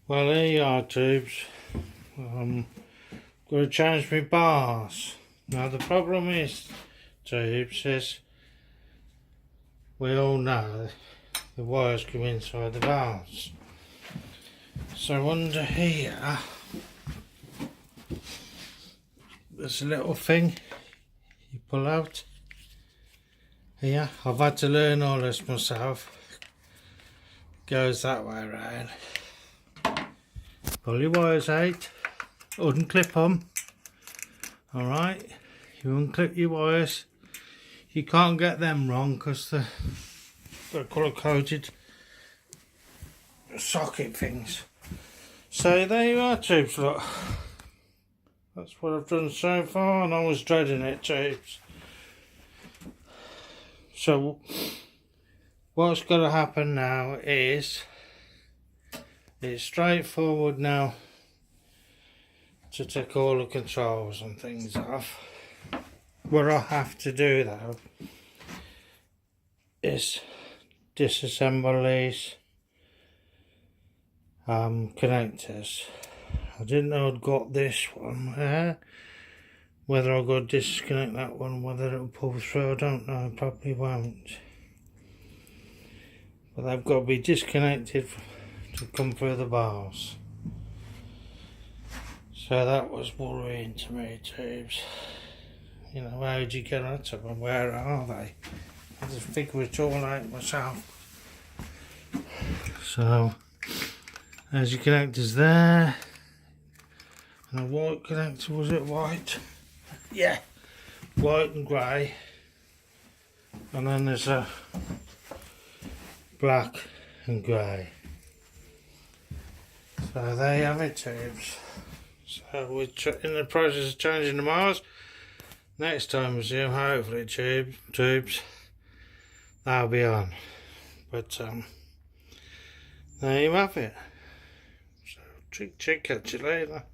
Well, here you are, tubes. Going to change my bars. Now the problem is, tubes, is we all know the wires come inside the bars. So under here, there's a little thing you pull out. Here, I've had to learn all this myself. Goes that way around. Pull your wires out, unclip them. Alright, you unclip your wires. You can't get them wrong because they're colour coded socket things. So there you are, tubes, look. That's what I've done so far, and I was dreading it, tubes. So what's got to happen now is it's straightforward now to take all the controls and things off. What I have to do though is disassemble these connectors. I didn't know I'd got this one there. Whether I've got to disconnect that one, whether it'll pull through, I don't know, probably won't. But they've got to be disconnected to come through the bars. So that was worrying to me, tubes. You know, how do you get at them and where are they? I just figure it all out myself. So there's your connectors there. And a white connector, was it white? Yeah, white and grey. And then there's a black and grey. So there you have it, tubes. So we're in the process of changing the bars. Next time we see them, hopefully tubes, that'll be on. But there you have it. So chick, catch you later.